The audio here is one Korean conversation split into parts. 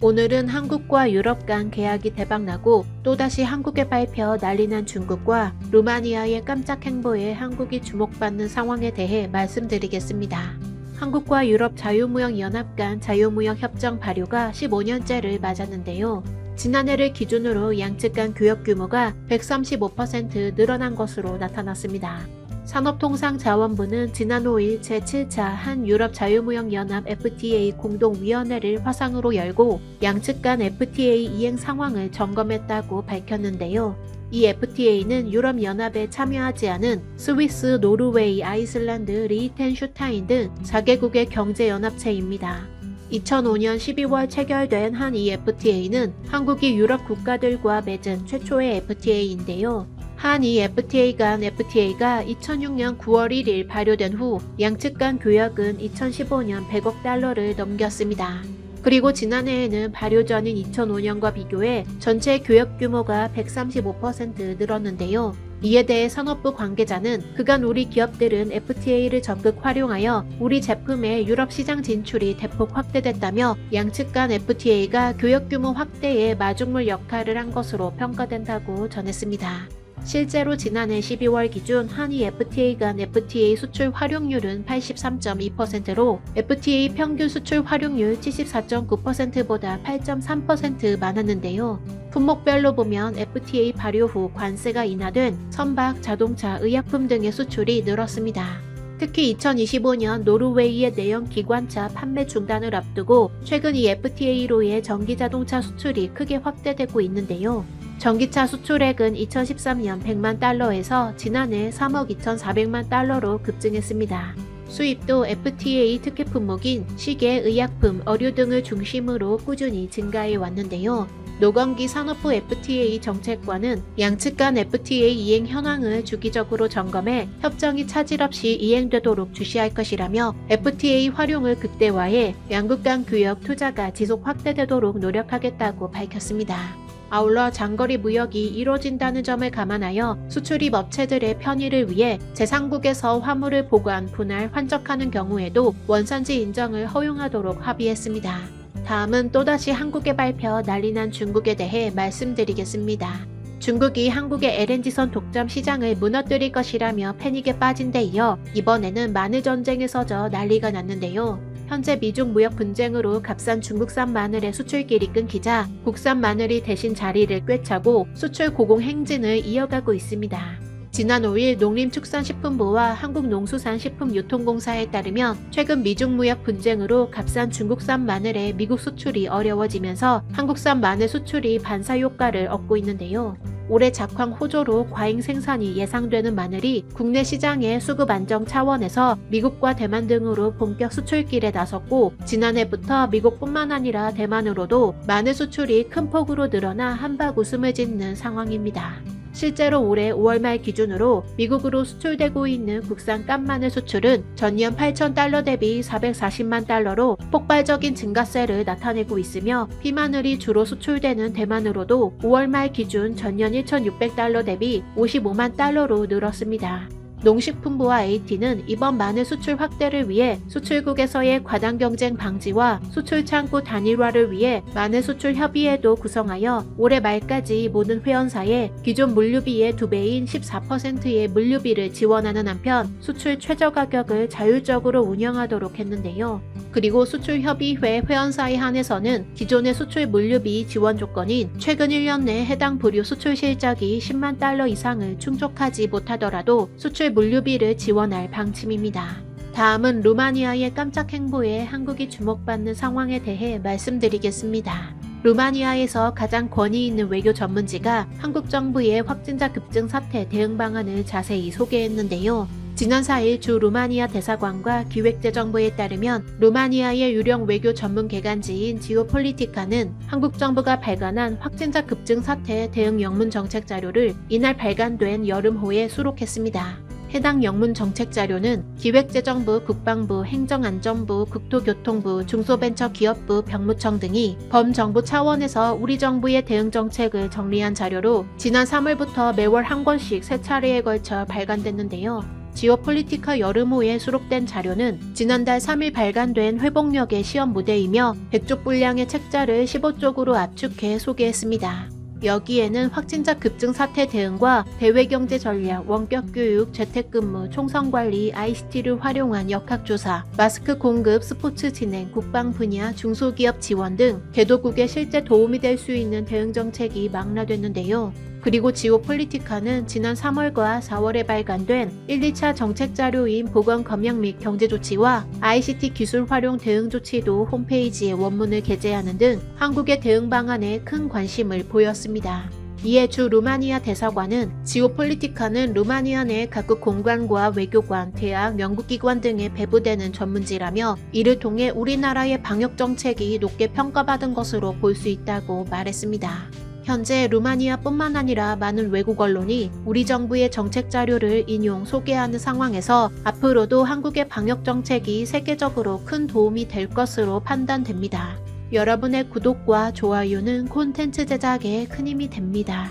오늘은 한국과 유럽 간 계약이 대박나고 또다시 한국에 밟혀 난리난 중국과 루마니아의 깜짝 행보에 한국이 주목받는 상황에 대해 말씀드리겠습니다. 한국과 유럽 자유무역연합 간 자유무역협정 발효가 15년째를 맞았는데요. 지난해를 기준으로 양측 간 교역 규모가 135% 늘어난 것으로 나타났습니다. 산업통상자원부는 지난 5일 제7차 한유럽 자유무역연합 FTA 공동위원회를 화상으로 열고 양측 간 FTA 이행 상황을 점검했다고 밝혔는데요. 이 FTA는 유럽연합에 참여하지 않은 스위스, 노르웨이, 아이슬란드, 리히텐슈타인 등 4개국의 경제연합체입니다. 2005년 12월 체결된 한 이 FTA는 한국이 유럽 국가들과 맺은 최초의 FTA인데요. 한 이 FTA 간 FTA가 2006년 9월 1일 발효된 후 양측 간 교역은 2015년 100억 달러를 넘겼습니다. 그리고 지난해에는 발효 전인 2005년과 비교해 전체 교역 규모가 135% 늘었는데요. 이에 대해 산업부 관계자는 그간 우리 기업들은 FTA를 적극 활용하여 우리 제품의 유럽 시장 진출이 대폭 확대됐다며 양측 간 FTA가 교역 규모 확대에 마중물 역할을 한 것으로 평가된다고 전했습니다. 실제로 지난해 12월 기준 한이 FTA 간 FTA 수출 활용률은 83.2%로 FTA 평균 수출 활용률 74.9%보다 8.3% 많았는데요. 품목별로 보면 FTA 발효 후 관세가 인하된 선박, 자동차, 의약품 등의 수출이 늘었습니다. 특히 2025년 노르웨이의 내연 기관차 판매 중단을 앞두고 최근 이 FTA로의 전기자동차 수출이 크게 확대되고 있는데요. 전기차 수출액은 2013년 100만 달러에서 지난해 3억 2,400만 달러로 급증했습니다. 수입도 FTA 특혜 품목인 시계, 의약품, 어류 등을 중심으로 꾸준히 증가해 왔는데요. 노건기 산업부 FTA 정책관은 양측 간 FTA 이행 현황을 주기적으로 점검해 협정이 차질 없이 이행되도록 주시할 것이라며 FTA 활용을 극대화해 양국 간 교역 투자가 지속 확대되도록 노력하겠다고 밝혔습니다. 아울러 장거리 무역이 이루어진다는 점을 감안하여 수출입 업체들의 편의를 위해 제3국에서 화물을 보관, 분할, 환적하는 경우에도 원산지 인정을 허용하도록 합의했습니다. 다음은 또다시 한국에 밟혀 난리난 중국에 대해 말씀드리겠습니다. 중국이 한국의 LNG선 독점 시장을 무너뜨릴 것이라며 패닉에 빠진 데 이어 이번에는 마늘 전쟁에서 난리가 났는데요. 현재 미중 무역 분쟁으로 값싼 중국산 마늘의 수출길이 끊기자 국산 마늘이 대신 자리를 꿰차고 수출 고공 행진을 이어가고 있습니다. 지난 5일 농림축산식품부와 한국농수산식품유통공사에 따르면 최근 미중 무역 분쟁으로 값싼 중국산 마늘의 미국 수출이 어려워지면서 한국산 마늘 수출이 반사효과를 얻고 있는데요. 올해 작황 호조로 과잉 생산이 예상되는 마늘이 국내 시장의 수급 안정 차원에서 미국과 대만 등으로 본격 수출길에 나섰고 지난해부터 미국뿐만 아니라 대만으로도 마늘 수출이 큰 폭으로 늘어나 한박 웃음을 짓는 상황입니다. 실제로 올해 5월 말 기준으로 미국으로 수출되고 있는 국산 깐마늘 수출은 전년 8,000달러 대비 440만 달러로 폭발적인 증가세를 나타내고 있으며 피마늘이 주로 수출되는 대만으로도 5월 말 기준 전년 1,600달러 대비 55만 달러로 늘었습니다. 농식품부와 AT는 이번 마늘 수출 확대를 위해 수출국에서의 과당 경쟁 방지와 수출 창구 단일화를 위해 마늘 수출 협의회도 구성하여 올해 말까지 모든 회원사에 기존 물류비의 2배인 14%의 물류비를 지원하는 한편 수출 최저 가격을 자율적으로 운영하도록 했는데요. 그리고 수출협의회 회원사에 한해서는 기존의 수출 물류비 지원 조건인 최근 1년 내 해당 부류 수출 실적이 10만 달러 이상을 충족하지 못하더라도 수출 물류비를 지원할 방침입니다. 다음은 루마니아의 깜짝 행보에 한국이 주목받는 상황에 대해 말씀드리겠습니다. 루마니아에서 가장 권위 있는 외교 전문지가 한국 정부의 확진자 급증 사태 대응 방안을 자세히 소개했는데요. 지난 4일 주 루마니아 대사관과 기획재정부에 따르면 루마니아의 유령 외교 전문 기관지인 지오폴리티카는 한국 정부가 발간한 확진자 급증 사태 대응 영문 정책 자료를 이날 발간된 여름호에 수록했습니다. 해당 영문 정책 자료는 기획재정부, 국방부, 행정안전부, 국토교통부, 중소벤처기업부, 병무청 등이 범정부 차원에서 우리 정부의 대응 정책을 정리한 자료로 지난 3월부터 매월 한 권씩 3차례에 걸쳐 발간됐는데요. 지오폴리티카 여름호에 수록된 자료는 지난달 3일 발간된 회복력의 시험 무대이며 100쪽 분량의 책자를 15쪽으로 압축해 소개했습니다. 여기에는 확진자 급증 사태 대응과 대외경제 전략, 원격 교육, 재택근무, 총선관리, ICT를 활용한 역학조사, 마스크 공급, 스포츠 진행, 국방 분야, 중소기업 지원 등 개도국에 실제 도움이 될 수 있는 대응 정책이 망라됐는데요. 그리고 지오폴리티카는 지난 3월과 4월에 발간된 1, 2차 정책 자료인 보건 검역 및 경제 조치와 ICT 기술 활용 대응 조치도 홈페이지에 원문을 게재하는 등 한국의 대응 방안에 큰 관심을 보였습니다. 이에 주 루마니아 대사관은 지오폴리티카는 루마니아 내 각국 공관과 외교관, 대학, 연구기관 등에 배부되는 전문지라며 이를 통해 우리나라의 방역 정책이 높게 평가받은 것으로 볼 수 있다고 말했습니다. 현재 루마니아뿐만 아니라 많은 외국 언론이 우리 정부의 정책 자료를 인용, 소개하는 상황에서 앞으로도 한국의 방역 정책이 세계적으로 큰 도움이 될 것으로 판단됩니다. 여러분의 구독과 좋아요는 콘텐츠 제작에 큰 힘이 됩니다.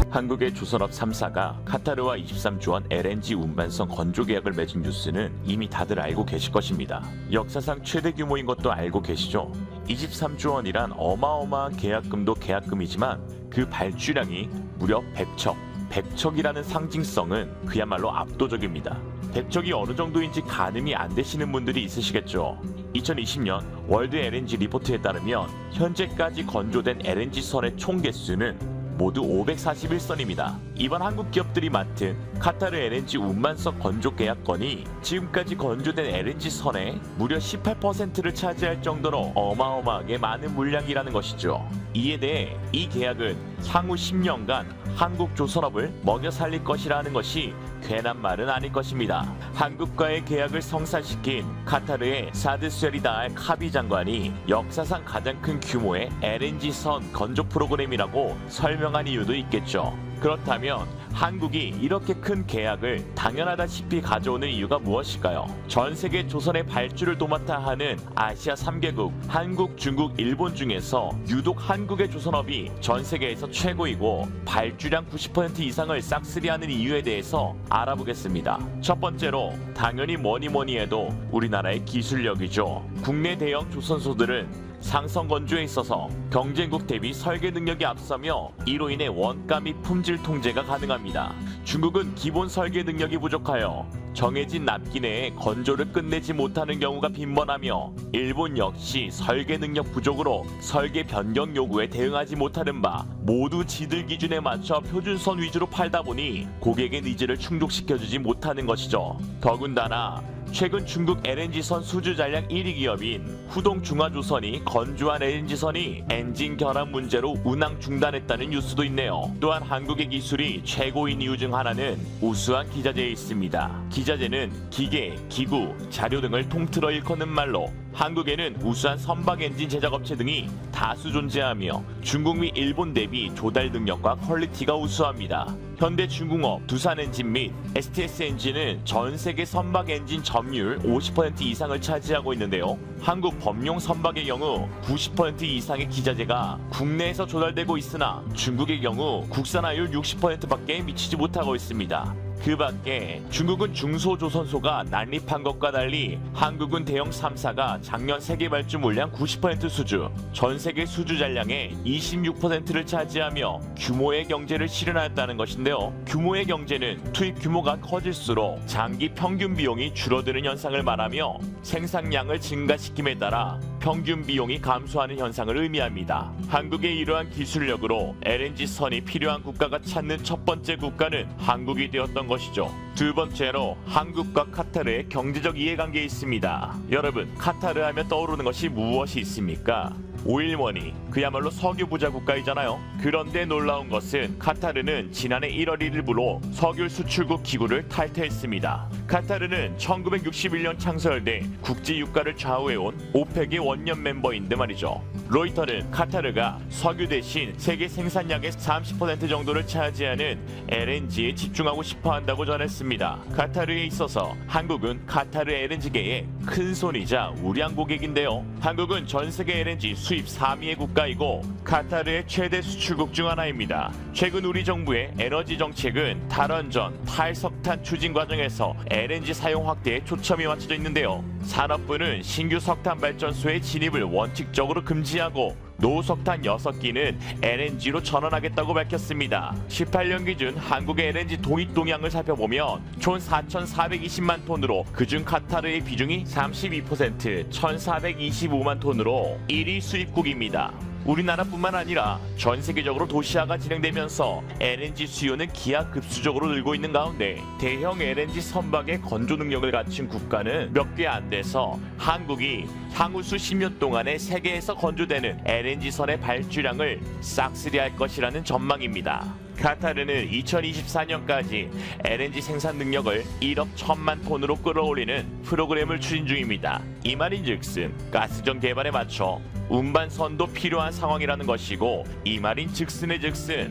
한국의 조선업 3사가 카타르와 23조 원 LNG 운반선 건조 계약을 맺은 뉴스는 이미 다들 알고 계실 것입니다. 역사상 최대 규모인 것도 알고 계시죠? 23조 원이란 어마어마한 계약금도 계약금이지만 그 발주량이 무려 100척. 100척이라는 상징성은 그야말로 압도적입니다. 100척이 어느 정도인지 가늠이 안 되시는 분들이 있으시겠죠. 2020년 월드 LNG 리포트에 따르면 현재까지 건조된 LNG 선의 총 개수는 모두 541선입니다. 이번 한국 기업들이 맡은 카타르 LNG 운반선 건조 계약건이 지금까지 건조된 LNG 선의 무려 18%를 차지할 정도로 어마어마하게 많은 물량이라는 것이죠. 이에 대해 이 계약은 향후 10년간 한국 조선업을 먹여 살릴 것이라는 것이 괜한 말은 아닐 것입니다. 한국과의 계약을 성사시킨 카타르의 사드 스웨리다 알 카비 장관이 역사상 가장 큰 규모의 LNG 선 건조 프로그램이라고 설명한 이유도 있겠죠. 그렇다면 한국이 이렇게 큰 계약을 당연하다시피 가져오는 이유가 무엇일까요? 전 세계 조선의 발주를 도맡아 하는 아시아 3개국 한국, 중국, 일본 중에서 유독 한국의 조선업이 전 세계에서 최고이고 발주량 90% 이상을 싹쓸이하는 이유에 대해서 알아보겠습니다. 첫 번째로 당연히 뭐니 해도 우리나라의 기술력이죠. 국내 대형 조선소들은 상선 건조에 있어서 경쟁국 대비 설계 능력이 앞서며 이로 인해 원가 및 품질 통제가 가능합니다. 중국은 기본 설계 능력이 부족하여 정해진 납기 내에 건조를 끝내지 못하는 경우가 빈번하며 일본 역시 설계 능력 부족으로 설계 변경 요구에 대응하지 못하는 바 모두 지들 기준에 맞춰 표준선 위주로 팔다 보니 고객의 니즈를 충족시켜주지 못하는 것이죠. 더군다나 최근 중국 LNG선 수주 잔량 1위 기업인 후동중화조선이 건조한 LNG선이 엔진 결함 문제로 운항 중단했다는 뉴스도 있네요. 또한 한국의 기술이 최고인 이유 중 하나는 우수한 기자재에 있습니다. 기자재는 기계, 기구, 자료 등을 통틀어 일컫는 말로 한국에는 우수한 선박 엔진 제작업체 등이 다수 존재하며 중국 및 일본 대비 조달 능력과 퀄리티가 우수합니다. 현대중공업, 두산엔진 및 STS 엔진은 전 세계 선박 엔진 점유율 50% 이상을 차지하고 있는데요. 한국 범용 선박의 경우 90% 이상의 기자재가 국내에서 조달되고 있으나 중국의 경우 국산화율 60%밖에 미치지 못하고 있습니다. 그 밖에 중국은 중소조선소가 난립한 것과 달리 한국은 대형 3사가 작년 세계 발주 물량 90% 수주, 전 세계 수주 잔량의 26%를 차지하며 규모의 경제를 실현하였다는 것인데요. 규모의 경제는 투입 규모가 커질수록 장기 평균 비용이 줄어드는 현상을 말하며 생산량을 증가시킴에 따라 평균 비용이 감소하는 현상을 의미합니다. 한국의 이러한 기술력으로 LNG 선이 필요한 국가가 찾는 첫 번째 국가는 한국이 되었던 것이죠. 두 번째로 한국과 카타르의 경제적 이해관계에 있습니다. 여러분, 카타르 하면 떠오르는 것이 무엇이 있습니까? 오일머니, 그야말로 석유 부자 국가이잖아요. 그런데 놀라운 것은 카타르는 지난해 1월 1일부로 석유 수출국 기구를 탈퇴했습니다. 카타르는 1961년 창설돼 국제 유가를 좌우해온 오펙의 원년 멤버인데 말이죠. 로이터는 카타르가 석유 대신 세계 생산량의 30% 정도를 차지하는 LNG에 집중하고 싶어 한다고 전했습니다. 카타르에 있어서 한국은 카타르 LNG계의 큰 손이자 우량 고객인데요. 한국은 전 세계 LNG 수입 3위의 국가 국가이고 카타르의 최대 수출국 중 하나입니다. 최근 우리 정부의 에너지 정책은 탈원전, 탈석탄 추진 과정에서 LNG 사용 확대에 초점이 맞춰져 있는데요. 산업부는 신규 석탄 발전소의 진입을 원칙적으로 금지하고 노석탄 6기는 LNG로 전환하겠다고 밝혔습니다. 18년 기준 한국의 LNG 도입 동향을 살펴보면 총 4,420만 톤으로 그중 카타르의 비중이 32%, 1,425만 톤으로 1위 수입국입니다. 우리나라뿐만 아니라 전 세계적으로 도시화가 진행되면서 LNG 수요는 기하급수적으로 늘고 있는 가운데 대형 LNG 선박의 건조 능력을 갖춘 국가는 몇 개 안 돼서 한국이 향후 수십 년 동안에 세계에서 건조되는 LNG선의 발주량을 싹쓸이할 것이라는 전망입니다. 카타르는 2024년까지 LNG 생산 능력을 1억 1천만 톤으로 끌어올리는 프로그램을 추진 중입니다. 이 말인즉슨 가스전 개발에 맞춰 운반선도 필요한 상황이라는 것이고, 이 말인즉슨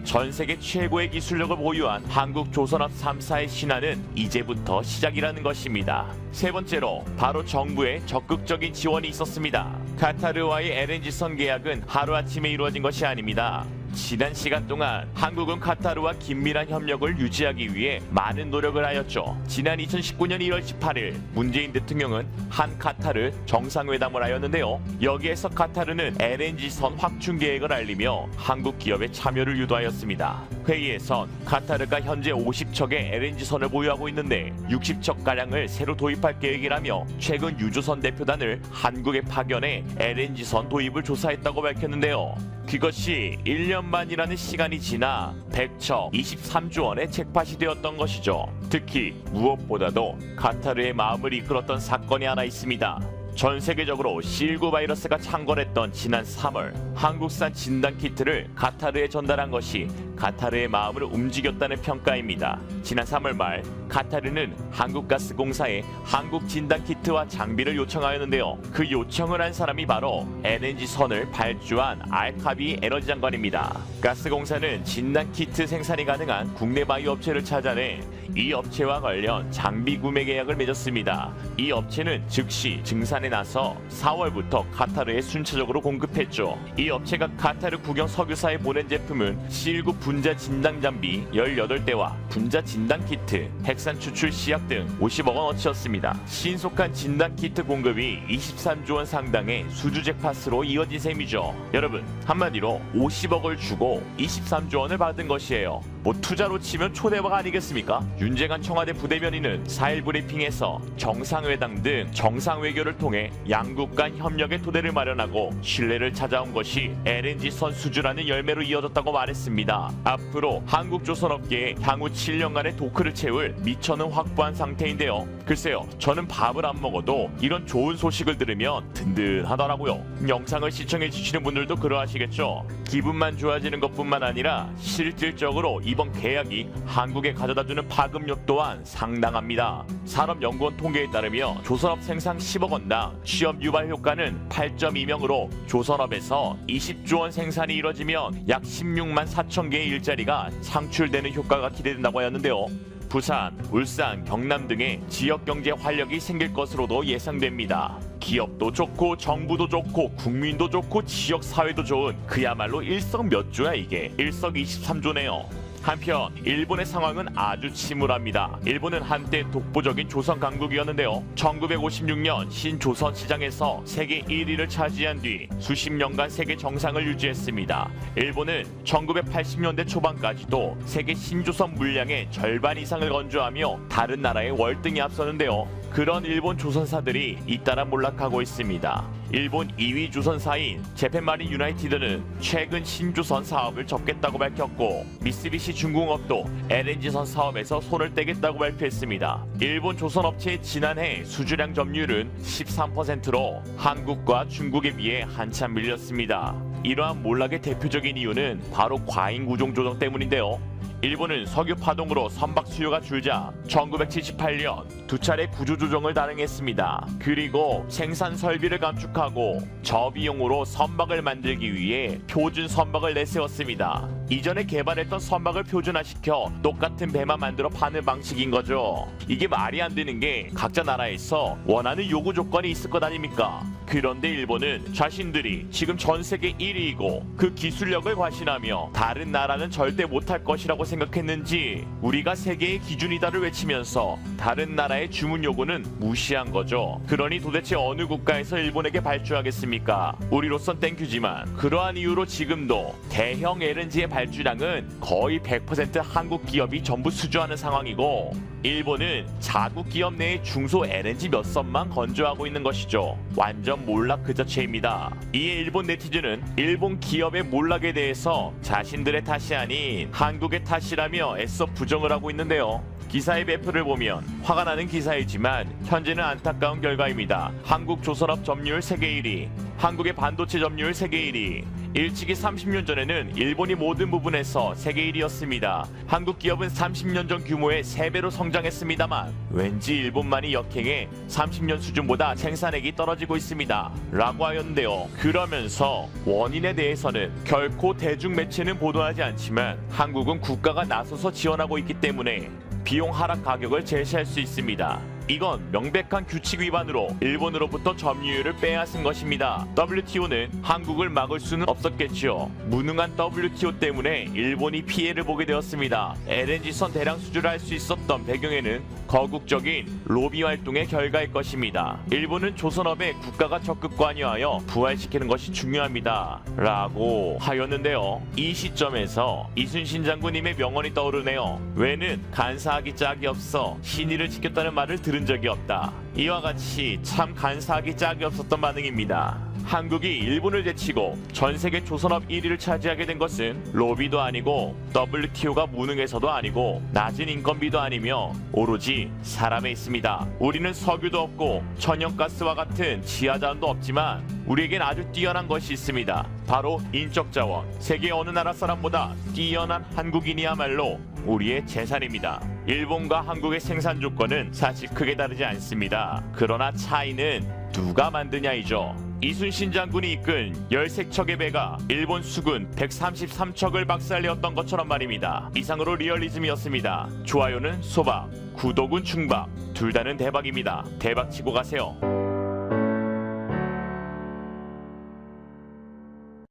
전 세계 최고의 기술력을 보유한 한국조선업 3사의 신화는 이제부터 시작이라는 것입니다. 세 번째로 바로 정부의 적극적인 지원이 있었습니다. 카타르와의 LNG선 계약은 하루아침에 이루어진 것이 아닙니다. 지난 시간 동안 한국은 카타르와 긴밀한 협력을 유지하기 위해 많은 노력을 하였죠. 지난 2019년 1월 18일 문재인 대통령은 한 카타르 정상회담을 하였는데요. 여기에서 카타르는 LNG선 확충 계획을 알리며 한국 기업의 참여를 유도하였습니다. 회의에선 카타르가 현재 50척의 LNG선을 보유하고 있는데 60척가량을 새로 도입할 계획이라며 최근 유조선 대표단을 한국에 파견해 LNG선 도입을 조사했다고 밝혔는데요. 그것이 1년 만이라는 시간이 지나 100척 23조 원의 잭팟이 되었던 것이죠. 특히 무엇보다도 카타르의 마음을 이끌었던 사건이 하나 있습니다. 전 세계적으로 C19 바이러스가 창궐했던 지난 3월 한국산 진단키트를 카타르에 전달한 것이 카타르의 마음을 움직였다는 평가입니다. 지난 3월 말 카타르는 한국가스공사에 한국 진단키트와 장비를 요청하였는데요. 그 요청을 한 사람이 바로 LNG선을 발주한 알카비 에너지 장관입니다. 가스공사는 진단키트 생산이 가능한 국내 바이오 업체를 찾아내 이 업체와 관련 장비 구매 계약을 맺었습니다. 이 업체는 즉시 증산에 나서 4월부터 카타르에 순차적으로 공급했죠. 이 업체가 카타르 국영 석유사에 보낸 제품은 C19 분자 진단 장비 18대와 분자 진단 키트, 핵산 추출 시약 등 50억 원어치였습니다. 신속한 진단 키트 공급이 23조 원 상당의 수주 잭팟으로 이어진 셈이죠. 여러분, 한마디로 50억을 주고 23조 원을 받은 것이에요. 뭐 투자로 치면 초대박 아니겠습니까? 윤재관 청와대 부대변인은 4일 브리핑에서 정상회담 등 정상외교를 통해 양국 간 협력의 토대를 마련하고 신뢰를 찾아온 것이 LNG선 수주라는 열매로 이어졌다고 말했습니다. 앞으로 한국조선업계에 향후 7년간의 도크를 채울 미천은 확보한 상태인데요. 글쎄요, 저는 밥을 안 먹어도 이런 좋은 소식을 들으면 든든하더라고요. 영상을 시청해주시는 분들도 그러하시겠죠. 기분만 좋아지는 것뿐만 아니라 실질적으로 이번 계약이 한국에 가져다주는 파급력 또한 상당합니다. 산업연구원 통계에 따르면 조선업 생산 10억 원당 취업 유발 효과는 8.2명으로 조선업에서 20조 원 생산이 이뤄지면 약 16만 4천 개의 일자리가 창출되는 효과가 기대된다고 하였는데요. 부산, 울산, 경남 등의 지역 경제 활력이 생길 것으로도 예상됩니다. 기업도 좋고 정부도 좋고 국민도 좋고 지역 사회도 좋은 그야말로 일석몇조야 이게. 일석이십삼조네요. 한편 일본의 상황은 아주 침울합니다. 일본은 한때 독보적인 조선 강국이었는데요. 1956년 신조선 시장에서 세계 1위를 차지한 뒤 수십 년간 세계 정상을 유지했습니다. 일본은 1980년대 초반까지도 세계 신조선 물량의 절반 이상을 건조하며 다른 나라의 월등히 앞서는데요. 그런 일본 조선사들이 잇따라 몰락하고 있습니다. 일본 2위 조선사인 재팬마린 유나이티드는 최근 신조선 사업을 접겠다고 밝혔고, 미쓰비시 중공업도 LNG선 사업에서 손을 떼겠다고 발표했습니다. 일본 조선업체의 지난해 수주량 점유율은 13%로 한국과 중국에 비해 한참 밀렸습니다. 이러한 몰락의 대표적인 이유는 바로 과잉 구종 조정 때문인데요. 일본은 석유 파동으로 선박 수요가 줄자 1978년 두 차례 구조조정을 단행했습니다. 그리고 생산 설비를 감축하고 저비용으로 선박을 만들기 위해 표준 선박을 내세웠습니다. 이전에 개발했던 선박을 표준화시켜 똑같은 배만 만들어 파는 방식인 거죠. 이게 말이 안 되는 게 각자 나라에서 원하는 요구 조건이 있을 것 아닙니까? 그런데 일본은 자신들이 지금 전 세계 1위이고 그 기술력을 과신하며 다른 나라는 절대 못할 것이라고 생각했는지 우리가 세계의 기준이다를 외치면서 다른 나라의 주문 요구는 무시한 거죠. 그러니 도대체 어느 국가에서 일본에게 발주하겠습니까? 우리로선 땡큐지만 그러한 이유로 지금도 대형 LNG의 발주량은 거의 100% 한국 기업이 전부 수주하는 상황이고 일본은 자국 기업 내의 중소 LNG 몇 선만 건조하고 있는 것이죠. 완전 몰락 그 자체입니다. 이에 일본 네티즌은 일본 기업의 몰락에 대해서 자신들의 탓이 아닌 한국의 탓이라며 애써 부정을 하고 있는데요. 기사의 배포를 보면 화가 나는 기사이지만 현재는 안타까운 결과입니다. 한국 조선업 점유율 세계 1위, 한국의 반도체 점유율 세계 1위. 일찍이 30년 전에는 일본이 모든 부분에서 세계 1위였습니다. 한국 기업은 30년 전 규모의 3배로 성장했습니다만 왠지 일본만이 역행해 30년 수준보다 생산액이 떨어지고 있습니다. 라고 하였는데요. 그러면서 원인에 대해서는 결코 대중 매체는 보도하지 않지만 한국은 국가가 나서서 지원하고 있기 때문에 비용 하락 가격을 제시할 수 있습니다. 이건 명백한 규칙 위반으로 일본으로부터 점유율을 빼앗은 것입니다. WTO는 한국을 막을 수는 없었겠지요. 무능한 WTO 때문에 일본이 피해를 보게 되었습니다. LNG선 대량 수주를 할 수 있었던 배경에는 거국적인 로비 활동의 결과일 것입니다. 일본은 조선업에 국가가 적극 관여하여 부활시키는 것이 중요합니다. 라고 하였는데요. 이 시점에서 이순신 장군님의 명언이 떠오르네요. 왜는 간사하기 짝이 없어 신의를 지켰다는 말을 들은 적이 없다. 이와 같이 참 간사하기 짝이 없었던 반응입니다. 한국이 일본을 제치고 전 세계 조선업 1위를 차지하게 된 것은 로비도 아니고 WTO가 무능해서도 아니고 낮은 인건비도 아니며 오로지 사람에 있습니다. 우리는 석유도 없고 천연가스와 같은 지하자원도 없지만 우리에겐 아주 뛰어난 것이 있습니다. 바로 인적 자원. 세계 어느 나라 사람보다 뛰어난 한국인이야말로 우리의 재산입니다. 일본과 한국의 생산 조건은 사실 크게 다르지 않습니다. 그러나 차이는 누가 만드냐이죠. 이순신 장군이 이끈 13척의 배가 일본 수군 133척을 박살내었던 것처럼 말입니다. 이상으로 리얼리즘이었습니다. 좋아요는 소박, 구독은 충박, 둘 다는 대박입니다. 대박치고 가세요.